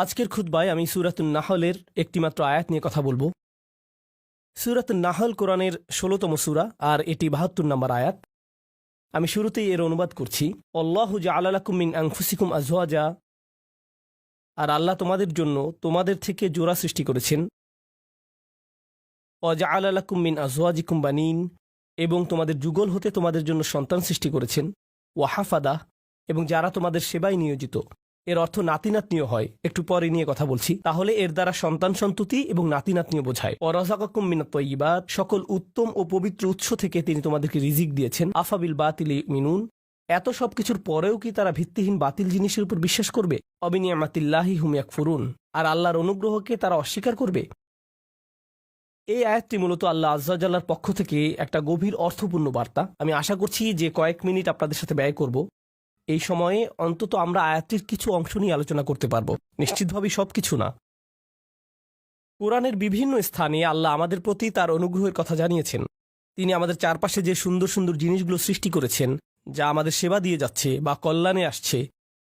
আজকের খুতবায় আমি সূরাতুন নাহলের একটিমাত্র আয়াত নিয়ে কথা বলবো। সূরাতুন নাহল কোরআনের ১৬তম সূরা আর এটি ৭২ নম্বর আয়াত। আমি শুরুতেই এর অনুবাদ করছি। আল্লাহু জাআলা লাকুম মিন আনফুসিকুম আজওয়াজা, আর আল্লাহ তোমাদের জন্য তোমাদের থেকে জোড়া সৃষ্টি করেছেন। ওয়া জাআলা লাকুম মিন আজওয়াজিকুম বানিন, এবং তোমাদের যুগল হতে তোমাদের জন্য সন্তান সৃষ্টি করেছেন। ওয়া হাফাদা, এবং যারা তোমাদের সেবায় নিয়োজিত। এর অর্থ নাতি নাতনিও হয়, একটু পরে নিয়ে কথা বলছি। তাহলে এর দ্বারা সন্তান সন্ততি এবং নাতি নাতনিও বোঝায়। ওয়ারাযাকাকুম মিনাত তাইয়্যিবাত, সকল উত্তম ও পবিত্র উৎস থেকে তিনি তোমাদেরকে রিজিক দিয়েছেন। আফাবিল বাতিলি মিনুন, এত সব কিছুর পরেও কি তারা ভিত্তিহীন বাতিল জিনিসের উপর বিশ্বাস করবে? অবিনিয়ামাতিল্লাহি হুম ইয়াকফুরুন, আর আল্লাহর অনুগ্রহকে তারা অস্বীকার করবে। এই আয়াতটি মূলত আল্লাহ আযযা ওয়া জাল্লার পক্ষ থেকে একটা গভীর অর্থপূর্ণ বার্তা। আমি আশা করছি যে কয়েক মিনিট আপনাদের সাথে ব্যয় করব। এই সময়ে অন্তত আমরা আয়াতটির কিছু অংশ নিয়ে আলোচনা করতে পারব, নিশ্চিতভাবেই সবকিছু না। কোরআনের বিভিন্ন স্থানে আল্লাহ আমাদের প্রতি তার অনুগ্রহের কথা জানিয়েছেন। তিনি আমাদের চারপাশে যে সুন্দর সুন্দর জিনিসগুলো সৃষ্টি করেছেন, যা আমাদের সেবা দিয়ে যাচ্ছে বা কল্যাণে আসছে,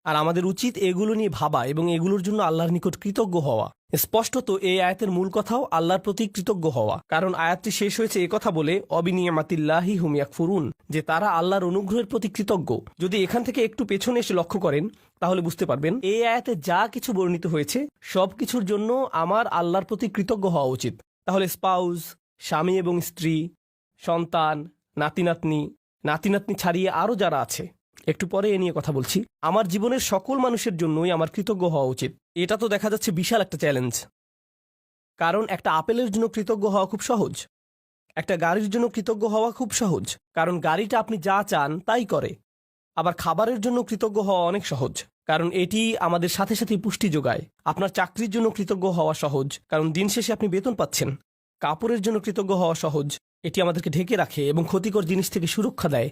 আর আমাদের উচিত এগুলো নিয়ে ভাবা এবং এগুলোর জন্য আল্লাহর নিকট কৃতজ্ঞ হওয়া। স্পষ্টত এই আয়াতের মূল কথাও আল্লাহর প্রতি কৃতজ্ঞ হওয়া, কারণ আয়াতটি শেষ হয়েছে কথা বলে অবিনিয়ামাতিল্লাহি হুম ইয়াকফুরুন, যে তারা আল্লাহর অনুগ্রহের প্রতি কৃতজ্ঞ। যদি এখান থেকে একটু পেছনে এসে লক্ষ্য করেন তাহলে বুঝতে পারবেন এই আয়াতে যা কিছু বর্ণিত হয়েছে সব কিছুর জন্য আমার আল্লাহর প্রতি কৃতজ্ঞ হওয়া উচিত। তাহলে স্পাউস, স্বামী এবং স্ত্রী, সন্তান, নাতি নাতনি ছাড়িয়ে আরও যারা আছে, একটু পরে এ নিয়ে কথা বলছি, আমার জীবনের সকল মানুষের জন্যই আমার কৃতজ্ঞ হওয়া উচিত। এটা তো দেখা যাচ্ছে বিশাল একটা চ্যালেঞ্জ, কারণ একটা আপেলের জন্য কৃতজ্ঞ হওয়া খুব সহজ, একটা গাড়ির জন্য কৃতজ্ঞ হওয়া খুব সহজ, কারণ গাড়িটা আপনি যা চান তাই করে। আবার খাবারের জন্য কৃতজ্ঞ হওয়া অনেক সহজ, কারণ এটি আমাদের সাথে সাথে পুষ্টি যোগায়। আপনার চাকরির জন্য কৃতজ্ঞ হওয়া সহজ, কারণ দিন শেষে আপনি বেতন পাচ্ছেন। কাপড়ের জন্য কৃতজ্ঞ হওয়া সহজ, এটি আমাদেরকে ঢেকে রাখে এবং ক্ষতিকর জিনিস থেকে সুরক্ষা দেয়।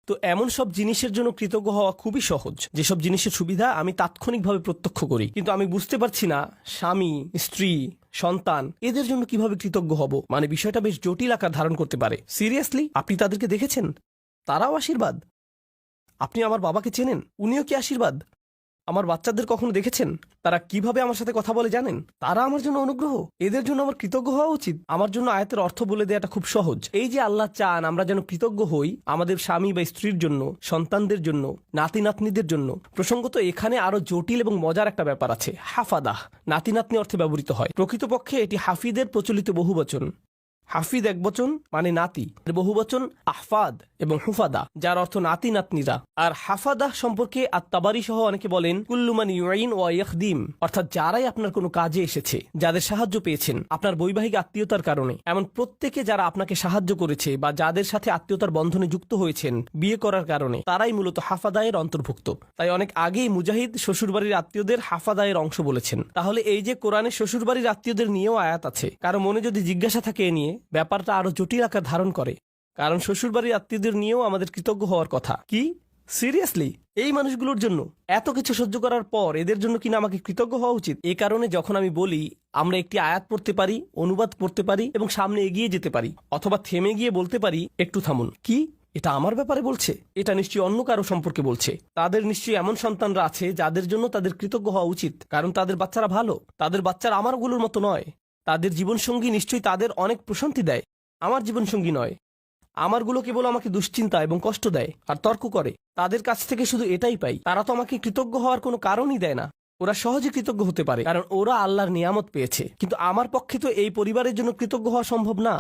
তো এমন সব জিনিসের জন্য কৃতজ্ঞ হওয়া খুবই সহজ, যেসব জিনিসের সুবিধা আমি তাৎক্ষণিকভাবে প্রত্যক্ষ করি, কিন্তু আমি বুঝতে পারছি না স্বামী, স্ত্রী, সন্তান এদের জন্য কিভাবে কৃতজ্ঞ হব। মানে বিষয়টা বেশ জটিল আকার ধারণ করতে পারে। সিরিয়াসলি, আপনি তাদেরকে দেখেছেন? তারাও আশীর্বাদ। আপনি আমার বাবাকে চেনেন, উনিও কি আশীর্বাদ? আমার বাচ্চাদের কখনো দেখেছেন তারা কিভাবে আমার সাথে কথা বলে জানেন? তারা আমার জন্য অনুগ্রহ। এদের জন্য আমার কৃতজ্ঞ হওয়া উচিত। আমার জন্য আয়াতের অর্থ বলে দেওয়াটা খুব সহজ। এই যে আল্লাহ চান আমরা যেন কৃতজ্ঞ হই আমাদের স্বামী বা স্ত্রীর জন্য, সন্তানদের জন্য, নাতি নাতনিদের জন্য। প্রসঙ্গত এখানে আরো জটিল এবং মজার একটা ব্যাপার আছে। হাফাদাহ নাতি নাতনি অর্থে ব্যবহৃত হয়। প্রকৃতপক্ষে এটি হাফিদের প্রচলিত বহুবচন। হাফিদ একবচন মানে নাতি, বহুবচন আহফাদ এবং হুফাদা, যার অর্থ নাতি নাতনিরা। আর হাফাদাহ সম্পর্কে আত-তাবারি সহ অনেকে বলেন কুল্লু মান ইউইন ওয়া ইয়াখদিম, অর্থাৎ যারাই আপনার কোনো কাজে এসেছে, যাদের সাহায্য পেয়েছেন আপনার বৈবাহিক আত্মীয়তার কারণে, এমন প্রত্যেকে যারা আপনাকে সাহায্য করেছে বা যাদের সাথে আত্মীয়তার বন্ধনে যুক্ত হয়েছেন বিয়ে করার কারণে, তারাই মূলত হাফাদায়ের অন্তর্ভুক্ত। তাই অনেক আগেই মুজাহিদ শ্বশুরবাড়ির আত্মীয়দের হাফাদায়ের অংশ বলেছেন। তাহলে এই যে কোরআনে শ্বশুরবাড়ির আত্মীয়দের নিয়েও আয়াত আছে, কারো মনে যদি জিজ্ঞাসা থাকে এ নিয়ে, ব্যাপারটা আরো জটিল আকার ধারণ করে। কারণ শ্বশুরবাড়ির আত্মীয়দের নিয়েও আমাদের কৃতজ্ঞ হওয়ার কথা। কি সিরিয়াসলি? এই মানুষগুলোর জন্য এত কিছু সহ্য করার পর এদের জন্য কিনা আমাকে কৃতজ্ঞ হওয়া উচিত? এই কারণে যখন আমি বলি আমরা একটি আয়াত পড়তে পারি, অনুবাদ করতে পারি এবং সামনে এগিয়ে যেতে পারি, অথবা থেমে গিয়ে বলতে পারি একটু থামুন, কি এটা আমার ব্যাপারে বলছে? এটা নিশ্চয়ই অন্য কারো সম্পর্কে বলছে। তাদের নিশ্চয়ই এমন সন্তানরা আছে যাদের জন্য তাদের কৃতজ্ঞ হওয়া উচিত, কারণ তাদের বাচ্চারা ভালো। তাদের বাচ্চারা আমারগুলোর মতো নয়। তাদের জীবনসঙ্গী নিশ্চয়ই তাদের অনেক প্রশান্তি দেয়, আমার জীবনসঙ্গী নয়। আমারগুলো কেবল আমাকে দুশ্চিন্তা এবং কষ্ট দেয় আর তর্ক করে। তাদের কাছ থেকে শুধু এটাই পাই। তারা তো আমাকে কৃতজ্ঞ হওয়ার কোনো কারণই দেয় না। ওরা সহজে কৃতজ্ঞ হতে পারে কারণ ওরা আল্লাহর নিয়ামত পেয়েছে, কিন্তু আমার পক্ষে তো এই পরিবারের জন্য কৃতজ্ঞ হওয়া সম্ভব না।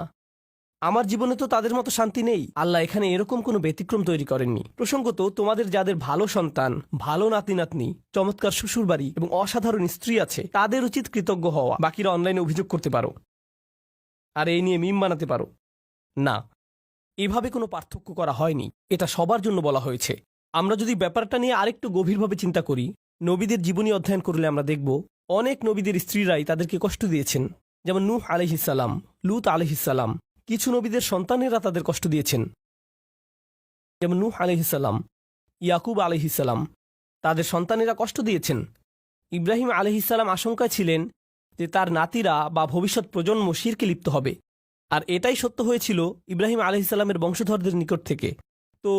আমার জীবনে তো তাদের মতো শান্তি নেই। আল্লাহ এখানে এরকম কোনো ব্যতিক্রম তৈরি করেননি। প্রসঙ্গত তোমাদের যাদের ভালো সন্তান, ভালো নাতি নাতনি, চমৎকার শ্বশুরবাড়ি এবং অসাধারণ স্ত্রী আছে, তাদের উচিত কৃতজ্ঞ হওয়া। বাকিরা অনলাইনে অভিযোগ করতে পারো আর এই নিয়ে মিম বানাতে পারো। না, এভাবে কোনো পার্থক্য করা হয়নি। এটা সবার জন্য বলা হয়েছে। আমরা যদি ব্যাপারটা নিয়ে আরেকটু গভীরভাবে চিন্তা করি, নবীদের জীবনী অধ্যয়ন করলে আমরা দেখব অনেক নবীদের স্ত্রীরাই তাদেরকে কষ্ট দিয়েছেন। যেমন নূহ আলাইহিস সালাম, লূত আলাইহিস সালাম। কিছু নবীদের সন্তানেরা তাদের কষ্ট দিয়েছেন, যেমন নূহ আলাইহিস সালাম, ইয়াকুব আলাইহিস সালাম, তাদের সন্তানেরা কষ্ট দিয়েছেন। ইব্রাহিম আলাইহিস সালাম আশঙ্কায় ছিলেন যে তার নাতিরা বা ভবিষ্যৎ প্রজন্ম শিরকে লিপ্ত হবে, আর এটাই সত্য হয়েছিল ইব্রাহিম আলাইহিস সালামের বংশধরদের নিকট থেকে। তো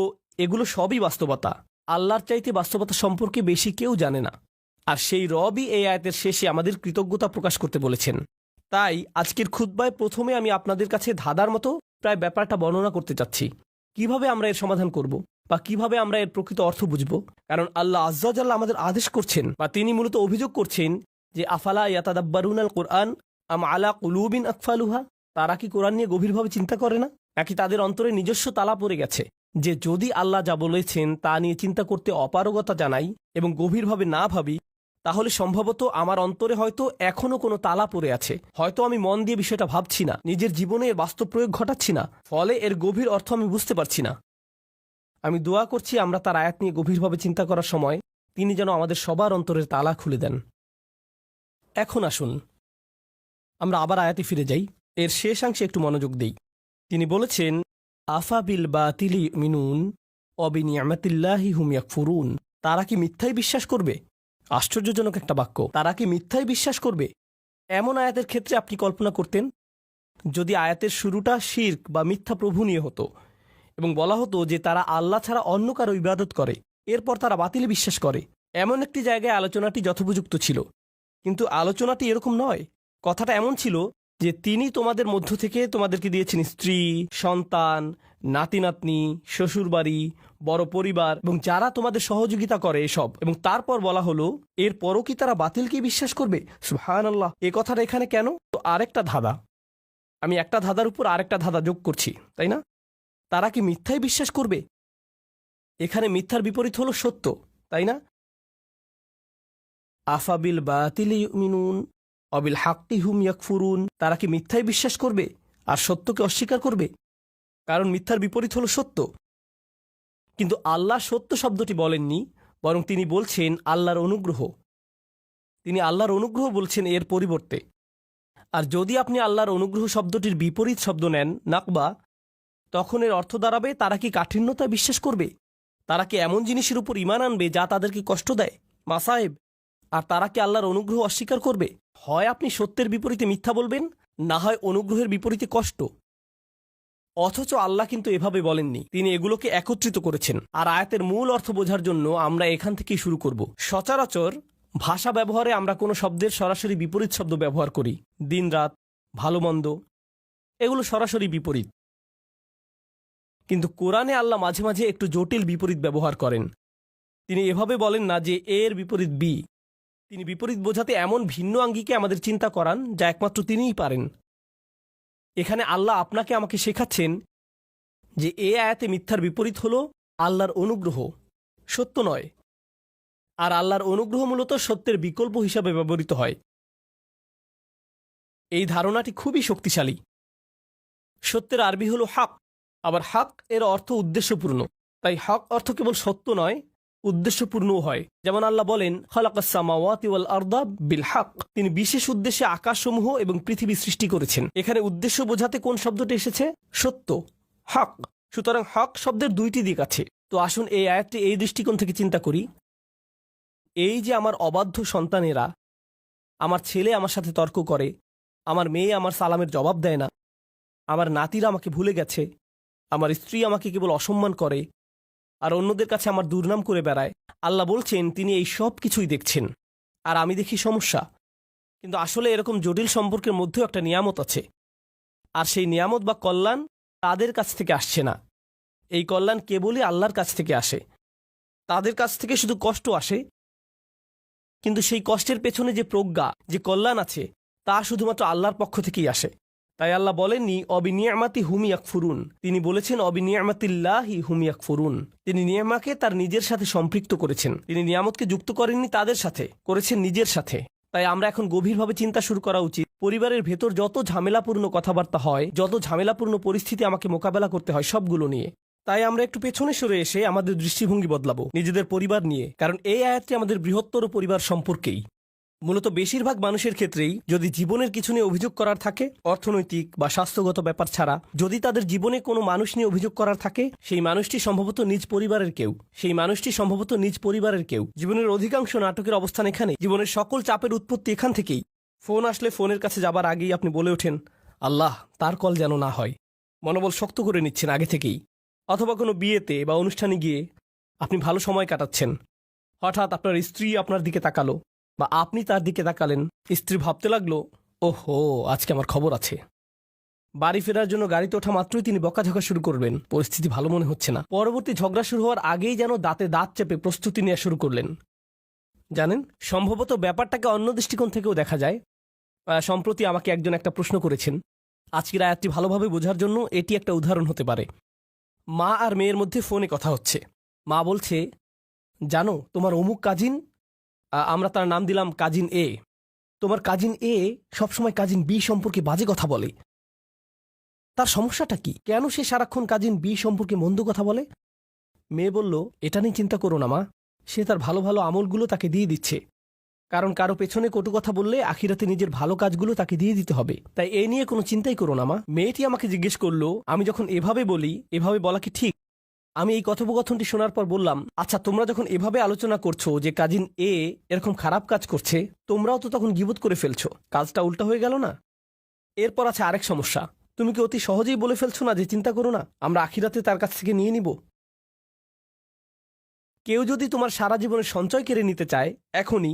এগুলো সবই বাস্তবতা। আল্লাহর চাইতে বাস্তবতা সম্পর্কে বেশি কেউ জানে না। আর সেই রবই এই আয়াতের শেষে আমাদের কৃতজ্ঞতা প্রকাশ করতে বলেছেন। তাই আজকের খুতবায় প্রথমে আমি আপনাদের কাছে ধাঁধার মতো প্রায় ব্যাপারটা বর্ণনা করতে চাচ্ছি, কিভাবে আমরা এর সমাধান করব বা কিভাবে আমরা এর প্রকৃত অর্থ বুঝব। কারণ আল্লাহ আজ্জা ওয়া জাল্লা আমাদের আদেশ করছেন বা তিনি মূলত অভিযোগ করছেন যে আফালা ইয়াতাদাব্বারুনাল কুরআন আম আলা কুলুবিন আকফালুহা, তারা কি কোরআন নিয়ে গভীরভাবে চিন্তা করে না, নাকি তাদের অন্তরে নিজস্ব তালা পড়ে গেছে যে যদি আল্লাহ যা বলেছেন তা নিয়ে চিন্তা করতে অপারগতা জানাই এবং গভীরভাবে না ভাবি, তাহলে সম্ভবত আমার অন্তরে হয়তো এখনো কোনো তালা পড়ে আছে, হয়তো আমি মন দিয়ে বিষয়টা ভাবছি না, নিজের জীবনে এর বাস্তব প্রয়োগ ঘটাচ্ছি না, ফলে এর গভীর অর্থ আমি বুঝতে পারছি না। আমি দোয়া করছি আমরা তার আয়াত নিয়ে গভীরভাবে চিন্তা করার সময় তিনি যেন আমাদের সবার অন্তরের তালা খুলে দেন। এখন আসুন আমরা আবার আয়াতে ফিরে যাই, এর শেষাংশে একটু মনোযোগ দেই। তিনি বলেছেন আফা বিল বাতিলি মিনুন অবিনিয়ামাতিল্লাহি হুম ইয়াকফুরুন, তারা কি মিথ্যায় বিশ্বাস করবে? আশ্চর্যজনক একটা বাক্য, তারা কি মিথ্যায় বিশ্বাস করবে? এমন আয়াতের ক্ষেত্রে আপনি কল্পনা করতেন যদি আয়াতের শুরুটা শিরক বা মিথ্যা প্রভু নিয়ে হতো এবং বলা হতো যে তারা আল্লাহ ছাড়া অন্য কারো ইবাদত করে, এরপর তারা বাতিলে বিশ্বাস করে, এমন একটি জায়গায় আলোচনাটি যথোপযুক্ত ছিল। কিন্তু আলোচনাটি এরকম নয়। কথাটা এমন ছিল যে তিনি তোমাদের মধ্য থেকে তোমাদেরকে দিয়েছেন স্ত্রী, সন্তান, নাতি নাতনি, শ্বশুরবাড়ি, বড় পরিবার এবং যারা তোমাদের সহযোগিতা করে এসব, এবং তারপর বলা হলো এরপরও কি তারা বাতিলকে বিশ্বাস করবে? সুবহানাল্লাহ, এ কথাটা এখানে কেন? তো আরেকটা ধাঁধা, আমি একটা ধাঁধার উপর আরেকটা ধাঁধা যোগ করছি, তাই না? তারা কি মিথ্যায় বিশ্বাস করবে? এখানে মিথ্যার বিপরীত হলো সত্য, তাই না? আফাবিল বাতিলি ইউমিনুন অবিল হাক্কি হুম ইয়াকফুরুন, তারা কি মিথ্যায় বিশ্বাস করবে আর সত্যকে অস্বীকার করবে? কারণ মিথ্যার বিপরীত হলো সত্য। কিন্তু আল্লাহ সত্য শব্দটি বলেননি, বরং তিনি বলছেন আল্লাহর অনুগ্রহ। তিনি আল্লাহর অনুগ্রহ বলছেন এর পরিবর্তে। আর যদি আপনি আল্লাহর অনুগ্রহ শব্দটির বিপরীত শব্দ নেন নাকবা, তখন এর অর্থ দাঁড়াবে তারা কি কাঠিন্যতায় বিশ্বাস করবে? তারা কি এমন জিনিসের উপর ঈমান আনবে যা তাদেরকে কষ্ট দেয়, মাসায়েব? আর তারা কি আল্লাহর অনুগ্রহ অস্বীকার করবে? হয় আপনি সত্যের বিপরীতে মিথ্যা বলবেন, না হয় অনুগ্রহের বিপরীতে কষ্ট। অথচ আল্লাহ কিন্তু এভাবে বলেননি, তিনি এগুলোকে একত্রিত করেছেন। আর আয়াতের মূল অর্থ বোঝার জন্য আমরা এখান থেকেই শুরু করব। সচরাচর ভাষা ব্যবহারে আমরা কোনো শব্দের সরাসরি বিপরীত শব্দ ব্যবহার করি, দিন রাত, ভালো মন্দ, এগুলো সরাসরি বিপরীত। কিন্তু কোরআনে আল্লাহ মাঝে মাঝে একটু জটিল বিপরীত ব্যবহার করেন। তিনি এভাবে বলেন না যে এর বিপরীত বি, তিনি বিপরীত বোঝাতে এমন ভিন্ন আঙ্গিকে আমাদের চিন্তা করান যা একমাত্র তিনিই পারেন। এখানে আল্লাহ আপনাকে আমাকে শেখাচ্ছেন যে এ আয়াতে মিথ্যার বিপরীত হল আল্লাহর অনুগ্রহ, সত্য নয়। আর আল্লাহর অনুগ্রহ মূলত সত্যের বিকল্প হিসাবে ব্যবহৃত হয়। এই ধারণাটি খুবই শক্তিশালী। সত্যের আরবি হল হক, আবার হক এর অর্থ উদ্দেশ্যপূর্ণ। তাই হক অর্থ কেবল সত্য নয়, উদ্দেশ্যপূর্ণও হয়। যেমন আল্লাহ বলেন খালাকাস সামাওয়াতি ওয়াল আরদা বিল হক, তিনি বিশেষ উদ্দেশ্যে আকাশসমূহ এবং পৃথিবী সৃষ্টি করেছেন। এখানে উদ্দেশ্য বোঝাতে কোন শব্দটি এসেছে? সত্য, হক। সুতরাং হক শব্দের দুইটি দিক আছে। তো আসুন এই আয়াতটি এই দৃষ্টিকোণ থেকে চিন্তা করি। এই যে আমার অবাধ্য সন্তানেরা, আমার ছেলে আমার সাথে তর্ক করে, আমার মেয়ে আমার সালামের জবাব দেয় না, আমার নাতিরা আমাকে ভুলে গেছে, আমার স্ত্রী আমাকে কেবল অসম্মান করে, আর অন্যদের কাছে আমার দুর্নাম করে বেড়ায়। আল্লাহ বলছেন তিনি এই সব কিছুই দেখছেন, আর আমি দেখি সমস্যা। কিন্তু আসলে এরকম জটিল সম্পর্কের মধ্যেও একটা নিয়ামত আছে, আর সেই নিয়ামত বা কল্যাণ তাদের কাছ থেকে আসছে না। এই কল্যাণ কেবলই আল্লাহর কাছ থেকে আসে। তাদের কাছ থেকে শুধু কষ্ট আসে, কিন্তু সেই কষ্টের পেছনে যে প্রজ্ঞা, যে কল্যাণ আছে, তা শুধুমাত্র আল্লাহর পক্ষ থেকেই আসে। তাই আল্লাহ বলেননি অবিনিয়ামাতি হুম ইয়াকফুরুন, তিনি বলেছেন অবিনিয়ামাতিল্লাহি হুম ইয়াকফুরুন। তিনি নিয়ামাকে তার নিজের সাথে সম্পৃক্ত করেছেন। তিনি নিয়ামতকে যুক্ত করেননি তাদের সাথে, করেছেন নিজের সাথে। তাই আমরা এখন গভীরভাবে চিন্তা শুরু করা উচিত। পরিবারের ভেতর যত ঝামেলাপূর্ণ কথাবার্তা হয়, যত ঝামেলাপূর্ণ পরিস্থিতি আমাকে মোকাবেলা করতে হয়, সবগুলো নিয়ে। তাই আমরা একটু পেছনে সরে এসে আমাদের দৃষ্টিভঙ্গি বদলাবো নিজেদের পরিবার নিয়ে। কারণ এই আয়াতটি আমাদের বৃহত্তর পরিবার সম্পর্কেই। মূলত বেশিরভাগ মানুষের ক্ষেত্রেই যদি জীবনের কিছু নিয়ে অভিযোগ করার থাকে, অর্থনৈতিক বা স্বাস্থ্যগত ব্যাপার ছাড়া যদি তাদের জীবনে কোনো মানুষ নিয়ে অভিযোগ করার থাকে, সেই মানুষটি সম্ভবত নিজ পরিবারের কেউ। জীবনের অধিকাংশ নাটকের অবস্থান এখানে। জীবনের সকল চাপের উৎপত্তি এখান থেকেই। ফোন আসলে ফোনের কাছে যাবার আগেই আপনি বলে ওঠেন আল্লাহ তার কল যেন না হয়। মনোবল শক্ত করে নিচ্ছেন আগে থেকেই। অথবা কোনো বিয়েতে বা অনুষ্ঠানে গিয়ে আপনি ভালো সময় কাটাচ্ছেন, হঠাৎ আপনার স্ত্রী আপনার দিকে তাকালো, বা আপনি তার দিকে তাকালেন। স্ত্রী ভাবতে লাগলো, ওহো, আজকে আমার খবর আছে। বাড়ি ফেরার জন্য গাড়িতে ওঠা মাত্রই তিনি বকাঝকা শুরু করবেন। পরিস্থিতি ভালো মনে হচ্ছে না। পরবর্তী ঝগড়া শুরু হওয়ার আগেই যেন দাঁতে দাঁত চেপে প্রস্তুতি নেওয়া শুরু করলেন। জানেন, সম্ভবত ব্যাপারটাকে অন্য দৃষ্টিকোণ থেকেও দেখা যায়। সম্প্রতি আমাকে একজন একটা প্রশ্ন করেছেন। আজকের আয়াতটি ভালোভাবে বোঝার জন্য এটি একটা উদাহরণ হতে পারে। মা আর মেয়ের মধ্যে ফোনে কথা হচ্ছে। মা বলছে, জানো তোমার অমুক কাজিন, আমরা তার নাম দিলাম কাজিন এ, তোমার কাজিন এ সবসময় কাজিন বি সম্পর্কে বাজে কথা বলে। তার সমস্যাটা কি? কেন সে সারাক্ষণ কাজিন বি সম্পর্কে মন্দ কথা বলে? মেয়ে বলল, এটা নিয়ে চিন্তা করো না মা, সে তার ভালো ভালো আমলগুলো তাকে দিয়ে দিচ্ছে। কারণ কারো পেছনে কটু কথা বললে আখিরাতে নিজের ভালো কাজগুলো তাকে দিয়ে দিতে হবে। তাই এ নিয়ে কোনো চিন্তাই করো না মা। মেয়েটি আমাকে জিজ্ঞেস করলো, আমি যখন এভাবে বলি, এভাবে বলা কি ঠিক? আমি এই কথোপকথনটি শোনার পর বললাম, আচ্ছা, তোমরা যখন এভাবে আলোচনা করছো যে কাজিন এ এরকম খারাপ কাজ করছে, তোমরাও তো তখন গীবত করে ফেলছো। কাজটা উল্টা হয়ে গেল না? এরপর আছে আরেক সমস্যা। তুমি কি অতি সহজেই বলে ফেলছো না যে চিন্তা করো না, আমরা আখিরাতে তার কাছ থেকে নিয়ে নিব? কেউ যদি তোমার সারা জীবনের সঞ্চয় কেড়ে নিতে চায়, এখনই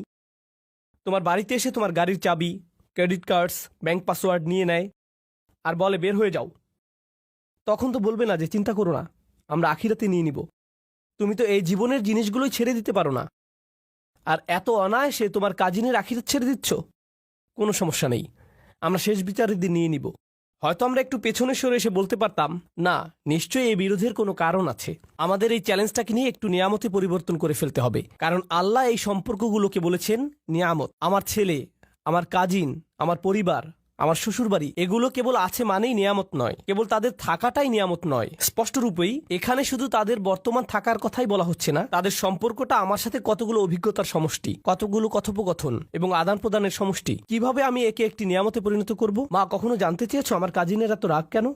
তোমার বাড়িতে এসে তোমার গাড়ির চাবি, ক্রেডিট কার্ডস, ব্যাংক পাসওয়ার্ড নিয়ে নেয় আর বলে বের হয়ে যাও, তখন তো বলবে না যে চিন্তা করো না, আমরা আখিরাতে নিয়ে নিব। তুমি তো এই জীবনের জিনিসগুলোই ছেড়ে দিতে পারো না, আর এত অনায়াসে তোমার কাজিনের আখিরাত ছেড়ে দিচ্ছ। কোনো সমস্যা নেই, আমরা শেষ বিচারের দিন নিয়ে নিব। হয়তো আমরা একটু পেছনে সরে এসে বলতে পারতাম, না, নিশ্চয়ই এই বিরোধের কোনো কারণ আছে। আমাদের এই চ্যালেঞ্জটাকে নিয়ে একটু নিয়ামতে পরিবর্তন করে ফেলতে হবে। কারণ আল্লাহ এই সম্পর্কগুলোকে বলেছেন নিয়ামত। আমার ছেলে, আমার কাজিন, আমার পরিবার, আমার শ্বশুরবাড়ি, এগুলো কেবল আছে মানেই নিয়ামত নয়, কেবল তাদের থাকাটাই নিয়ামত নয়। স্পষ্ট রূপেই এখানে শুধু তাদের বর্তমান থাকার কথাই বলা হচ্ছে না, তাদের সম্পর্কটা আমার সাথে কতগুলো অভিজ্ঞতার সমষ্টি, কতগুলো কথোপকথন এবং আদান প্রদানের সমষ্টি। কিভাবে আমি একে একটি নিয়ামতে পরিণত করব? মা, কখনো জানতে চেয়েছো আমার কাজিনের এত রাগ কেন?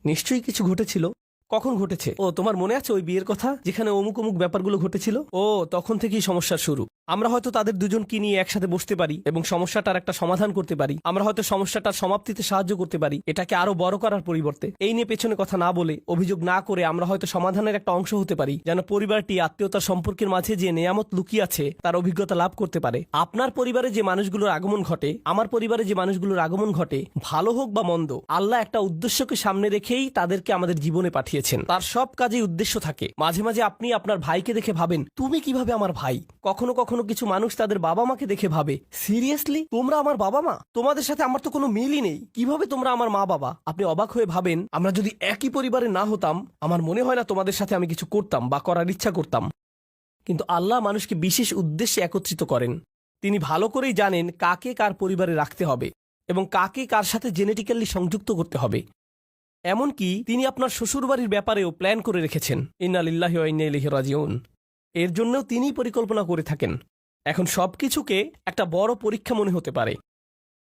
নিশ্চয়ই কিছু ঘটেছিল। কখন ঘটেছে? ও, তোমার মনে আছে ওই বিয়ের কথা, যেখানে অমুক অমুক ব্যাপারগুলো ঘটেছিল? ও, তখন থেকেই সমস্যার শুরু। আমরা হয়তো তাদের দুজনকে নিয়ে একসাথে বসতে পারি এবং সমস্যাটার একটা সমাধান করতে পারি। আমরা হয়তো সমস্যাটার সমাপ্তিতে সাহায্য করতে পারি, এটাকে আরো বড় করার পরিবর্তে। এই নিয়ে পেছনে কথা না বলে, অভিযোগ না করে আমরা হয়তো সমাধানের একটা অংশ হতে পারি, যেন পরিবারটি আত্মীয়তার সম্পর্কের মাঝে যে নিয়ামত লুকিয়ে আছে তার অভিজ্ঞতা লাভ করতে পারে। আপনার পরিবারে যে মানুষগুলোর আগমন ঘটে, আমার পরিবারে যে মানুষগুলোর আগমন ঘটে, ভালো হোক বা মন্দ, আল্লাহ একটা উদ্দেশ্যকে সামনে রেখেই তাদেরকে আমাদের জীবনে পাঠিয়েছেন। তার সব কাজেই উদ্দেশ্য থাকে। মাঝে মাঝে আপনি আপনার ভাইকে দেখে ভাবেন, তুমি কিভাবে আমার ভাই? কখনো কখনো কিছু মানুষ তাদের বাবা মাকে দেখে ভাবে, সিরিয়াসলি তোমরা আমার বাবা মা? তোমাদের সাথে আমার তো কোনো মিলই নেই, কিভাবে তোমরা আমার মা বাবা? আপনি অবাক হয়ে ভাবেন, আমরা যদি একই পরিবারে না হতাম, আমার মনে হয় না তোমাদের সাথে আমি কিছু করতাম বা করার ইচ্ছা করতাম। কিন্তু আল্লাহ মানুষকে বিশেষ উদ্দেশ্যে একত্রিত করেন। তিনি ভালো করেই জানেন কাকে কার পরিবারে রাখতে হবে এবং কাকে কার সাথে জেনেটিক্যালি সংযুক্ত করতে হবে। এমনকি তিনি আপনার শ্বশুরবাড়ির ব্যাপারেও প্ল্যান করে রেখেছেন। ইন্না লিল্লাহি ওয়া ইন্না ইলাইহি রাজিউন। এর জন্যও তিনিই পরিকল্পনা করে থাকেন। এখন সবকিছুকে একটা বড় পরীক্ষা মনে হতে পারে,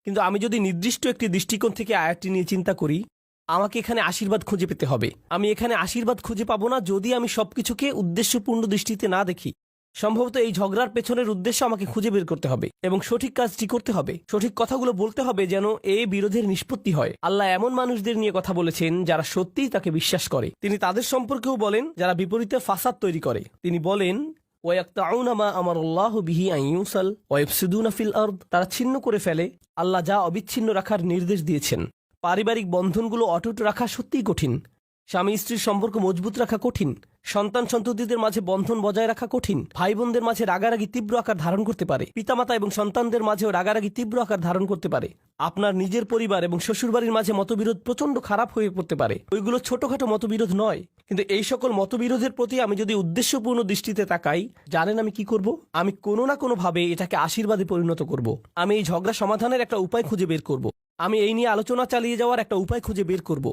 কিন্তু আমি যদি নির্দিষ্ট একটি দৃষ্টিকোণ থেকে আয়াতটি নিয়ে চিন্তা করি, আমাকে এখানে আশীর্বাদ খুঁজে পেতে হবে। আমি এখানে আশীর্বাদ খুঁজে পাবো না যদি আমি সবকিছুকে উদ্দেশ্যপূর্ণ দৃষ্টিতে না দেখি। সম্ভবত এই ঝগড়ার পেছনের উদ্দেশ্য আমাকে খুঁজে বের করতে হবে এবং সঠিক কাজটি করতে হবে, সঠিক কথাগুলো বলতে হবে, যেন এই বিরোধের নিষ্পত্তি হয়। আল্লাহ এমন মানুষদের নিয়ে কথা বলেছেন যারা সত্যিই তাকে বিশ্বাস করে। তিনি তাদের সম্পর্কেও বলেন যারা বিপরীতে ফাসাদ তৈরি করে। তিনি বলেন, তারা ছিন্ন করে ফেলে আল্লাহ যা অবিচ্ছিন্ন রাখার নির্দেশ দিয়েছেন। পারিবারিক বন্ধনগুলো অটুট রাখা সত্যিই কঠিন। স্বামী স্ত্রীর সম্পর্ক মজবুত রাখা কঠিন। সন্তান সন্ততিদের মাঝে বন্ধন বজায় রাখা কঠিন। ভাই বোনদের মাঝে রাগারাগি তীব্র আকার ধারণ করতে পারে। পিতামাতা এবং সন্তানদের মাঝেও রাগারাগি তীব্র আকার ধারণ করতে পারে। আপনার নিজের পরিবার এবং শ্বশুরবাড়ির মাঝে মতবিরোধ প্রচন্ড খারাপ হয়ে পড়তে পারে। ওইগুলো ছোটখাটো মতবিরোধ নয়, কিন্তু এই সকল মতবিরোধের প্রতি আমি যদি উদ্দেশ্যপূর্ণ দৃষ্টিতে তাকাই, জানেন আমি কি করব? আমি কোনো না কোনো ভাবে এটাকে আশীর্বাদে পরিণত করব। আমি এই ঝগড়া সমাধানের একটা উপায় খুঁজে বের করব। আমি এই নিয়ে আলোচনা চালিয়ে যাওয়ার একটা উপায় খুঁজে বের করব।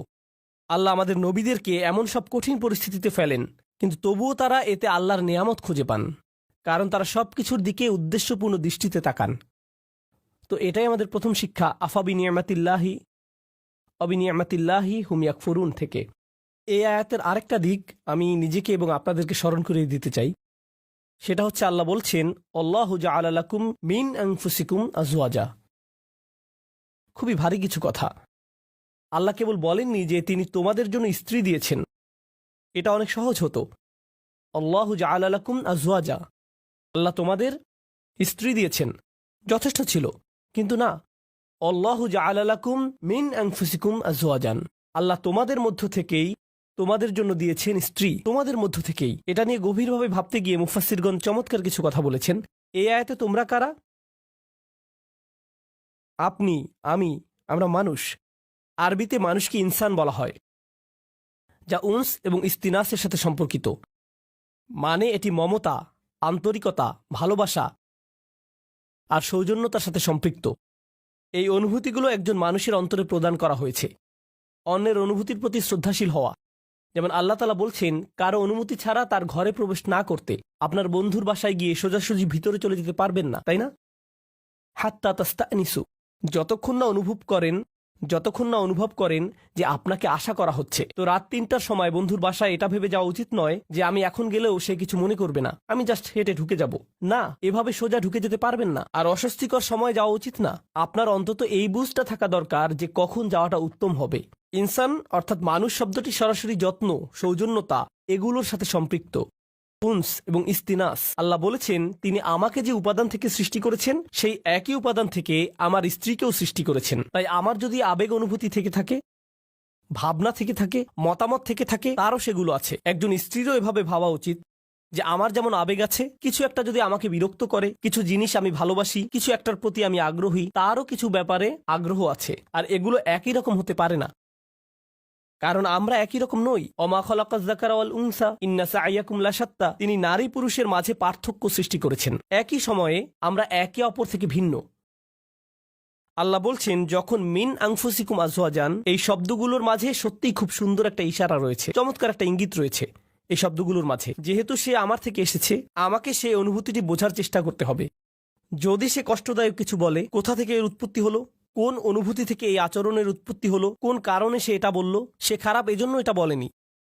আল্লাহ আমাদের নবীদেরকে এমন সব কঠিন পরিস্থিতিতে ফেলেন, কিন্তু তবুও তারা এতে আল্লাহর নিয়ামত খুঁজে পান, কারণ তারা সবকিছুর দিকে উদ্দেশ্যপূর্ণ দৃষ্টিতে তাকান। তো এটাই আমাদের প্রথম শিক্ষা, আবিনিয়ামাতিল্লাহি হুম ইয়াকফুরুন থেকে। এই আয়াতের আরেকটা দিক আমি নিজেকে এবং আপনাদেরকে স্মরণ করিয়ে দিতে চাই। সেটা হচ্ছে আল্লাহ বলছেন, আল্লাহু জাআলা লাকুম মিন আনফুসিকুম আজওয়াজা। খুবই ভারী কিছু কথা। আল্লাহ কেবল বলেননি যে তিনি তোমাদের জন্য স্ত্রী দিয়েছেন। এটা অনেক সহজ হতো। আল্লাহু জাআলা লাকুম আজওয়াজা, আল্লাহ তোমাদের স্ত্রী দিয়েছেন। যথেষ্ট ছিল। কিন্তু না, আল্লাহু জাআলা লাকুম মিন আনফুসিকুম আজওয়াজান, আল্লাহ তোমাদের মধ্য থেকেই তোমাদের জন্য দিয়েছেন স্ত্রী, তোমাদের মধ্য থেকেই। এটা নিয়ে গভীরভাবে ভাবতে গিয়ে মুফাসসিরগণ চমৎকার কিছু কথা বলেছেন। এই আয়াতে তোমরা কারা? আপনি, আমি, আমরা মানুষ। আরবিতে মানুষকে ইনসান বলা হয়, যা উনস এবং ইস্তিনাসের সাথে সম্পর্কিত। মানে এটি মমতা, আন্তরিকতা, ভালোবাসা আর সৌজন্যতার সাথে সম্পৃক্ত। এই অনুভূতিগুলো একজন মানুষের অন্তরে প্রদান করা হয়েছে। অন্যের অনুভূতির প্রতি শ্রদ্ধাশীল হওয়া, যেমন আল্লাহ তাআলা বলছেন কারো অনুমতি ছাড়া তার ঘরে প্রবেশ না করতে। আপনার বন্ধুর বাসায় গিয়ে সোজাসুজি ভিতরে চলে যেতে পারবেন না, তাই না? হাত্তা তাস্তানিসু, যতক্ষণ না অনুভব করেন যে আপনাকে আশা করা হচ্ছে। তো রাত ৩টার সময় বন্ধুর বাসায় এটা ভেবে যাওয়া উচিত নয় যে আমি এখন গেলেও সে কিছু মনে করবে না, আমি জাস্ট হেঁটে ঢুকে যাব। না, এভাবে সোজা ঢুকে যেতে পারবেন না। আর অস্বস্তিকর সময় যাওয়া উচিত না। আপনার অন্তত এই বুঝটা থাকা দরকার যে কখন যাওয়াটা উত্তম হবে। ইনসান অর্থাৎ মানুষ শব্দটি সরাসরি যত্ন, সৌজন্যতা এগুলোর সাথে সম্পৃক্ত। উনস এবং ইস্তিনাস, আল্লাহ বলেছেন তিনি আমাকে যে উপাদান থেকে সৃষ্টি করেছেন সেই একই উপাদান থেকে আমার স্ত্রীকেও সৃষ্টি করেছেন। তাই আমার যদি আবেগ অনুভূতি থেকে থাকে, ভাবনা থেকে থাকে, মতামত থেকে থাকে, তারও সেগুলো আছে। একজন স্ত্রীরও এভাবে ভাবা উচিত যে আমার যেমন আবেগ আছে, কিছু একটা যদি আমাকে বিরক্ত করে, কিছু জিনিস আমি ভালোবাসি, কিছু একটার প্রতি আমি আগ্রহী, তারও কিছু ব্যাপারে আগ্রহ আছে। আর এগুলো একই রকম হতে পারে না, কারণ আমরা একই রকম নই। ওমা খালাকাজ যাকারা ওয়াল উনসা ইন্না সা'য়াকুম লাশাত্তা, তিনি নারী পুরুষের মাঝে পার্থক্য সৃষ্টি করেছেন। একই সময়ে আমরা একে অপর থেকে ভিন্ন। আল্লাহ বলছেন যখন মিন আনফুসিকুম আজওয়াজান, এই শব্দগুলোর মাঝে সত্যিই খুব সুন্দর একটা ইশারা রয়েছে, চমৎকার একটা ইঙ্গিত রয়েছে এই শব্দগুলোর মাঝে। যেহেতু সে আমার থেকে এসেছে, আমাকে সেই অনুভূতিটি বোঝার চেষ্টা করতে হবে। যদি সে কষ্টদায়ক কিছু বলে, কোথা থেকে এর উৎপত্তি হলো, কোন অনুভূতি থেকে এই আচরণের উৎপত্তি হলো, কোন কারণে সে এটা বলল, সে খারাপ এজন্য এটা বলেনি,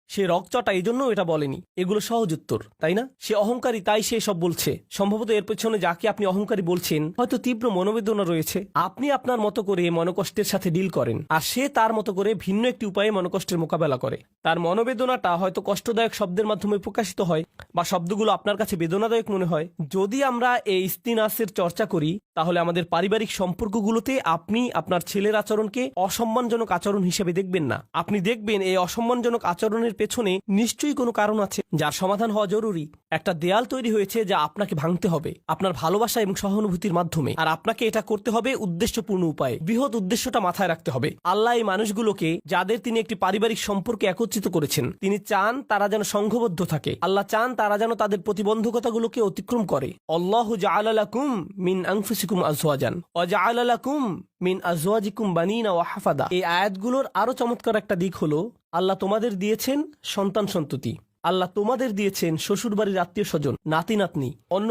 সে রকচটা এজন্য এটা বলেনি, এগুলো সহজ উত্তর, তাই না? সে অহংকারী তাই সে সব বলছে। সম্ভবত এর পেছনে যাকে আপনি অহংকারী বলছেন হয়তো তীব্র মনোবেদনা রয়েছে। আপনি আপনার মতো করে মনোকষ্টের সাথে ডিল করেন, আর সে তার মতো করে ভিন্ন একটি উপায়ে মনোকষ্টের মোকাবেলা করে। তার মনোবেদনাটা হয়তো কষ্টদায়ক শব্দের মাধ্যমে প্রকাশিত হয়, বা শব্দগুলো আপনার কাছে বেদনাদায়ক মনে হয়। যদি আমরা এই ইস্তিনাসের চর্চা করি, তাহলে আমাদের পারিবারিক সম্পর্কগুলোতে আপনি আপনার ছেলের আচরণকে অসম্মানজনক আচরণ হিসেবে দেখবেন না। আপনি দেখবেন এই অসম্মানজনক আচরণের পেছনে নিশ্চয়ই কোনো কারণ আছে যার সমাধান হওয়া জরুরি। একটা দেয়াল তৈরি হয়েছে যা আপনাকে ভাঙতে হবে আপনার ভালোবাসা এবং সহানুভূতির মাধ্যমে, আর আপনাকে এটা করতে হবে উদ্দেশ্যপূর্ণ উপায়ে। বৃহৎ উদ্দেশ্যটা মাথায় রাখতে হবে। আল্লাহ এই মানুষগুলোকে, যাদের তিনি একটি পারিবারিক সম্পর্কে একত্রিত করেছেন, তিনি চান তারা যেন সংঘবদ্ধ থাকে। আল্লাহ চান তারা যেন তাদের প্রতিবন্ধকতাগুলোকে অতিক্রম করে। আল্লাহু জাআলা লাকুম মিন আনফুসিকুম আজওয়াজান ওয়া জাআলা লাকুম মিন আজওয়াজিকুম বানিনা ওয়া হাফাদা। এই আয়াতগুলোর আরো চমৎকার একটা দিক হলো আল্লাহ তোমাদের দিয়েছেন সন্তান সন্ততি, আল্লাহ তোমাদের দিয়েছেন শ্বশুরবাড়ির আত্মীয় স্বজন, নাতি নাতনি, অন্য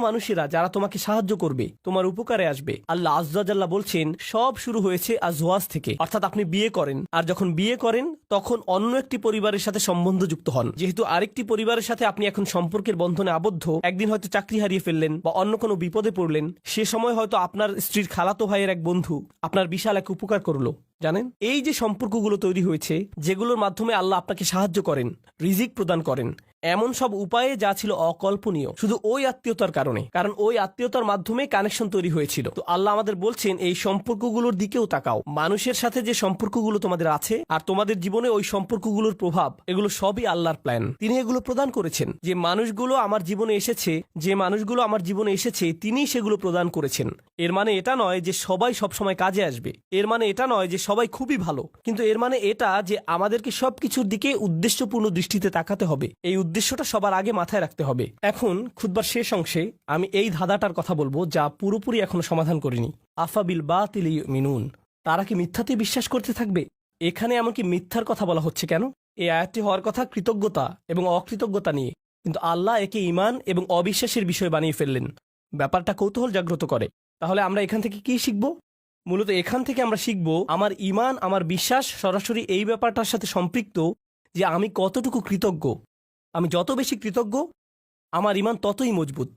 মানুষেরা যারা তোমাকে সাহায্য করবে, তোমার উপকারে আসবে। আল্লাহ আজ্জা জাল্লাহ বলছেন সব শুরু হয়েছে আজওয়াজ থেকে, অর্থাৎ আপনি বিয়ে করেন, আর যখন বিয়ে করেন তখন অন্য একটি পরিবারের সাথে সম্বন্ধ যুক্ত হন। যেহেতু আরেকটি পরিবারের সাথে আপনি এখন সম্পর্কের বন্ধনে আবদ্ধ, একদিন হয়তো চাকরি হারিয়ে ফেললেন বা অন্য কোনো বিপদে পড়লেন, সে সময় হয়তো আপনার স্ত্রীর খালাতো ভাইয়ের এক বন্ধু আপনার বিশাল এক উপকার করলো। জানেন, এই যে সম্পর্কগুলো তৈরি হয়েছে, যেগুলোর মাধ্যমে আল্লাহ আপনাকে সাহায্য করেন, রিজিক প্রদান করেন, এমন সব উপায়ে যা ছিল অকল্পনীয় শুধু ওই আত্মীয়তার কারণে, কারণ ওই আত্মীয়তার মাধ্যমে কানেকশন তৈরি হয়েছিল। তো আল্লাহ আমাদের বলছেন এই সম্পর্কগুলোর দিকেও তাকাও। মানুষের সাথে যে সম্পর্কগুলো তোমাদের আছে আর তোমাদের জীবনে ওই সম্পর্কগুলোর প্রভাব, এগুলো সবই আল্লাহর প্ল্যান। তিনি এগুলো প্রদান করেছেন। যে মানুষগুলো আমার জীবনে এসেছে তিনি সেগুলো প্রদান করেছেন। এর মানে এটা নয় যে সবাই সবসময় কাজে আসবে, এর মানে এটা নয় যে সবাই খুবই ভালো, কিন্তু এর মানে এটা যে আমাদেরকে সবকিছুর দিকে উদ্দেশ্যপূর্ণ দৃষ্টিতে তাকাতে হবে। এই উদ্দেশ্যটা সবার আগে মাথায় রাখতে হবে। এখন খুতবার শেষ অংশে আমি এই ধাঁধাটার কথা বলবো যা পুরোপুরি এখনো সমাধান করিনি। আফাবিল বাতিল ইউমিনুন, তারা কি মিথ্যাতে বিশ্বাস করতে থাকবে? এখানে এমনকি মিথ্যার কথা বলা হচ্ছে কেন? এই আয়াতটি হওয়ার কথা কৃতজ্ঞতা এবং অকৃতজ্ঞতা নিয়ে, কিন্তু আল্লাহ একে ঈমান এবং অবিশ্বাসের বিষয় বানিয়ে ফেললেন। ব্যাপারটা কৌতূহল জাগ্রত করে। তাহলে আমরা এখান থেকে কি শিখব? মূলত এখান থেকে আমরা শিখব আমার ঈমান, আমার বিশ্বাস সরাসরি এই ব্যাপারটার সাথে সম্পৃক্ত যে আমি কতটুকু কৃতজ্ঞ। আমি যত বেশি কৃতজ্ঞ আমার ঈমান ততই মজবুত।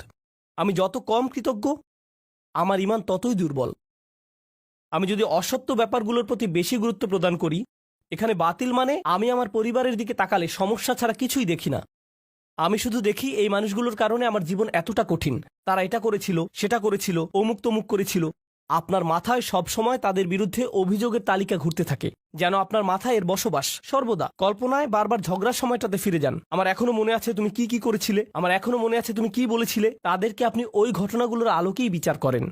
আমি যত কম কৃতজ্ঞ আমার ঈমান ততই দুর্বল। আমি যদি অসত্য ব্যাপারগুলোর প্রতি বেশি গুরুত্ব প্রদান করি, এখানে বাতিল মানে আমি আমার পরিবারের দিকে তাকালে সমস্যা ছাড়া কিছুই দেখি না। আমি শুধু দেখি এই মানুষগুলোর কারণে আমার জীবন এতটা কঠিন, তারা এটা করেছিল, সেটা করেছিল, অমুক তমুক করেছিল। আপনার মাথায় সব সময় তাদের বিরুদ্ধে অভিযোগের তালিকা ঘুরতে থাকে, যেন আপনার মাথায় এর বসবাস সর্বদা। কল্পনায় বারবার ঝগড়ার সময়টাতে ফিরে যান। আমার এখনো মনে আছে তুমি কি কি করেছিলে, আমার এখনো মনে আছে তুমি কি বলেছিলে। তাদেরকে আপনি ওই ঘটনাগুলোর আলোকেই বিচার করেন।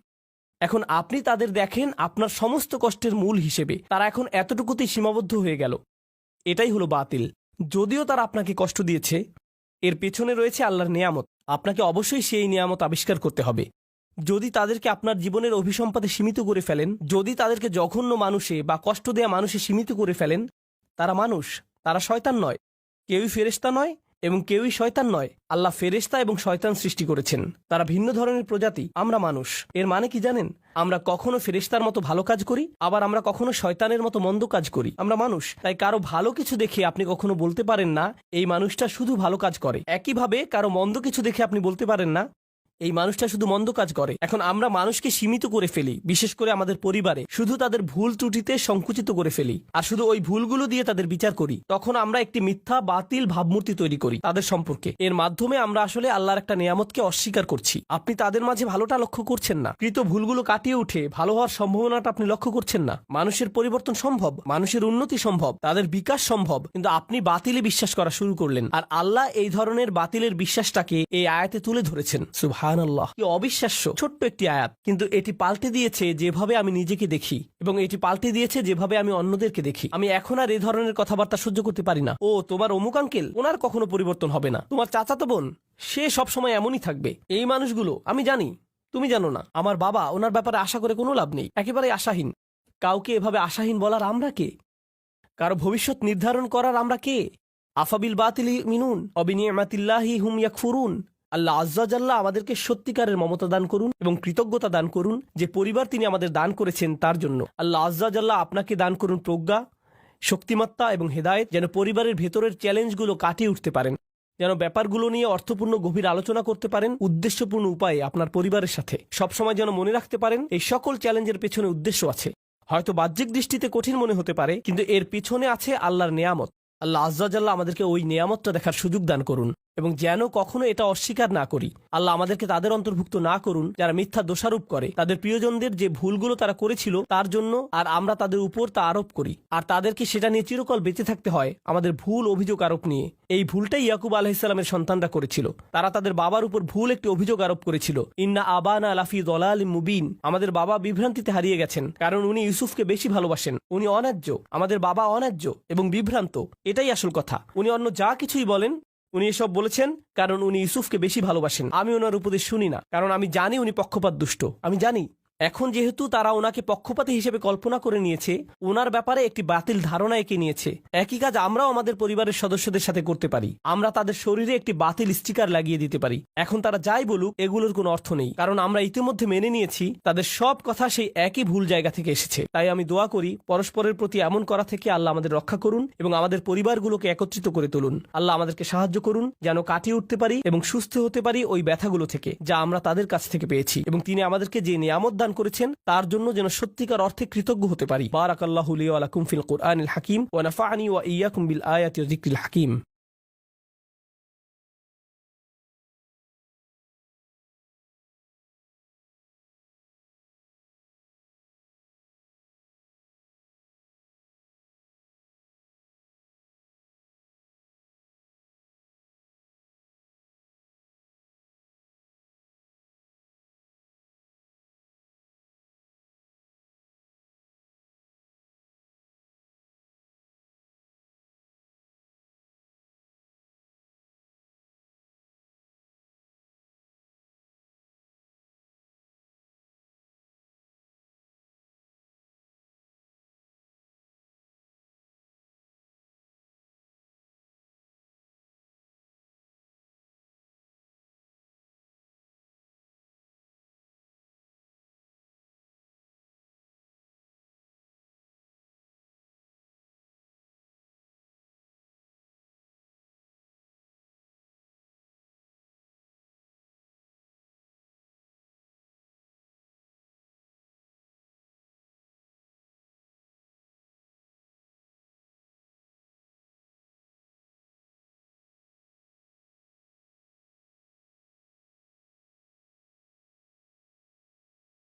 এখন আপনি তাদের দেখেন আপনার সমস্ত কষ্টের মূল হিসেবে। তারা এখন এতটুকুতেই সীমাবদ্ধ হয়ে গেল। এটাই হলো বাতিল। যদিও তারা আপনাকে কষ্ট দিয়েছে, এর পেছনে রয়েছে আল্লাহর নিয়ামত। আপনাকে অবশ্যই সেই নিয়ামত আবিষ্কার করতে হবে। যদি তাদেরকে আপনার জীবনের অভিসম্পাদে সীমিত করে ফেলেন, যদি তাদেরকে জঘন্য মানুষে বা কষ্ট দেয়া মানুষে সীমিত করে ফেলেন, তারা মানুষ, তারা শয়তান নয়। কেউই ফেরেশতা নয় এবং কেউই শয়তান নয়। আল্লাহ ফেরেশতা এবং শয়তান সৃষ্টি করেছেন, তারা ভিন্ন ধরনের প্রজাতি। আমরা মানুষ। এর মানে কি জানেন? আমরা কখনো ফেরেশতার মতো ভালো কাজ করি, আবার আমরা কখনো শয়তানের মতো মন্দ কাজ করি। আমরা মানুষ। তাই কারো ভালো কিছু দেখে আপনি কখনো বলতে পারেন না এই মানুষটা শুধু ভালো কাজ করে। একইভাবে কারো মন্দ কিছু দেখে আপনি বলতে পারেন না এই মানুষটা শুধু মন্দ কাজ করে। এখন আমরা মানুষকে সীমিত করে ফেলি, বিশেষ করে আমাদের পরিবারে। শুধু তাদের ভুল ত্রুটিতে সংকুচিত করে ফেলি, আর শুধু ওই ভুলগুলো দিয়ে তাদের বিচার করি। তখন আমরা একটি মিথ্যা বাতিল ভাবমূর্তি তৈরি করি তাদের সম্পর্কে। এর মাধ্যমে আমরা আসলে আল্লাহর একটা নিয়ামতকে অস্বীকার করছি। আপনি তাদের মাঝে ভালোটা লক্ষ্য করছেন না। কৃত ভুলগুলো কাটিয়ে উঠে ভালো হওয়ার সম্ভাবনাটা আপনি লক্ষ্য করছেন না। মানুষের পরিবর্তন সম্ভব, মানুষের উন্নতি সম্ভব, তাদের বিকাশ সম্ভব, কিন্তু আপনি বাতিলে বিশ্বাস করা শুরু করলেন। আর আল্লাহ এই ধরনের বাতিলের বিশ্বাসটাকে এই আয়াতে তুলে ধরেছেন। সুবহানাল্লাহ, কি অবিশ্বাস্য ছোট্ট একটি আয়াত, কিন্তু এটি পাল্টে দিয়েছে যেভাবে আমি নিজেকে দেখি, এবং এটি পাল্টে দিয়েছে যেভাবে আমি অন্যদেরকে দেখি। আমি এখন আর এই ধরনের কথাবার্তা সহ্য করতে পারি না। ও তোমার অমুক আঙ্কেল, ওনার কখনো পরিবর্তন হবে না। তোমার চাচাতো বোন, সে সবসময় এমনই থাকবে। এই মানুষগুলো আমি জানি, তুমি জানো না। আমার বাবা, ওনার ব্যাপারে আশা করে কোনো লাভ নেই, একেবারে আশাহীন। কাউকে এভাবে আশাহীন বলার আমরা কে? কারো ভবিষ্যৎ নির্ধারণ করার আমরা কে? আফাবিল বাতিল মিনুন অবিনিয়ামাতিল্লাহি হুম ইয়াকফুরুন। আল্লাহ আজ্জা জাল্লাহ আমাদেরকে সত্যিকারের মমতা দান করুন এবং কৃতজ্ঞতা দান করুন যে পরিবার তিনি আমাদের দান করেছেন তার জন্য। আল্লাহ আজ্জা জাল্লাহ আপনাকে দান করুন প্রজ্ঞা, শক্তিমত্তা এবং হেদায়েত, যেন পরিবারের ভেতরের চ্যালেঞ্জগুলো কাটিয়ে উঠতে পারেন, যেন ব্যাপারগুলো নিয়ে অর্থপূর্ণ গভীর আলোচনা করতে পারেন উদ্দেশ্যপূর্ণ উপায়ে আপনার পরিবারের সাথে। সবসময় যেন মনে রাখতে পারেন এই সকল চ্যালেঞ্জের পেছনে উদ্দেশ্য আছে। হয়তো বাহ্যিক দৃষ্টিতে কঠিন মনে হতে পারে, কিন্তু এর পিছনে আছে আল্লাহর নিয়ামত। আল্লাহ আজ্জা জাল্লাহ আমাদেরকে ওই নিয়ামতটা দেখার সুযোগ দান করুন, এবং যেন কখনো এটা অস্বীকার না করি। আল্লাহ আমাদেরকে তাদের অন্তর্ভুক্ত না করুন যারা মিথ্যা দোষারোপ করে তাদের প্রিয়জনদের যে ভুলগুলো তারা করেছিল তার জন্য, আর আমরা তাদের উপর তা আরোপ করি, আর তাদেরকে সেটা নিয়ে চিরকাল বেঁচে থাকতে হয় আমাদের ভুল অভিযোগ আরোপ নিয়ে। এই ভুলটাই ইয়াকুব আলাইহিসসালামের সন্তানরা করেছিল। তারা তাদের বাবার উপর ভুল একটি অভিযোগ আরোপ করেছিল, ইন্না আবানা লাফি দলালিম মুবিন। আমাদের বাবা বিভ্রান্তিতে হারিয়ে গেছেন, কারণ উনি ইউসুফকে বেশি ভালোবাসেন। উনি অন্যায্য, আমাদের বাবা অন্যায্য এবং বিভ্রান্ত। এটাই আসল কথা। উনি অন্য যা কিছুই বলেন, উনি এসব বলেছেন কারণ উনি ইউসুফকে বেশি ভালোবাসেন। আমি ওনার উপদেশ শুনি না, কারণ আমি জানি উনি পক্ষপাত দুষ্ট। আমি জানি। এখন যেহেতু তারা ওনাকে পক্ষপাতী হিসেবে কল্পনা করে নিয়েছে, ওনার ব্যাপারে একটি বাতিল ধারণা এঁকে নিয়েছে, একই কাজ আমরাও আমাদের পরিবারের সদস্যদের সাথে করতে পারি। আমরা তাদের শরীরে একটি বাতিল স্টিকার লাগিয়ে দিতে পারি। এখন তারা যাই বলুক, এগুলোর কোনো অর্থ নেই, কারণ আমরা ইতিমধ্যে মেনে নিয়েছি তাদের সব কথা সেই একই ভুল জায়গা থেকে এসেছে। তাই আমি দোয়া করি পরস্পরের প্রতি এমন করা থেকে আল্লাহ আমাদের রক্ষা করুন এবং আমাদের পরিবারগুলোকে একত্রিত করে তুলুন। আল্লাহ আমাদেরকে সাহায্য করুন যেন কাটিয়ে উঠতে পারি এবং সুস্থ হতে পারি ওই ব্যথাগুলো থেকে যা আমরা তাদের কাছ থেকে পেয়েছি, এবং তিনি আমাদেরকে যে নিয়ামত দান করেছেন তার জন্য যেন সত্যিকার অর্থে কৃতজ্ঞ হতে পারি। বারাকাল্লাহু লি ওয়া লাকুম ফিল কুরআনিল হাকিম ওয়া নাফা'নি ওয়া ইয়্যাকুম বিল আয়াতি ওয়া যিকরিল হাকিম।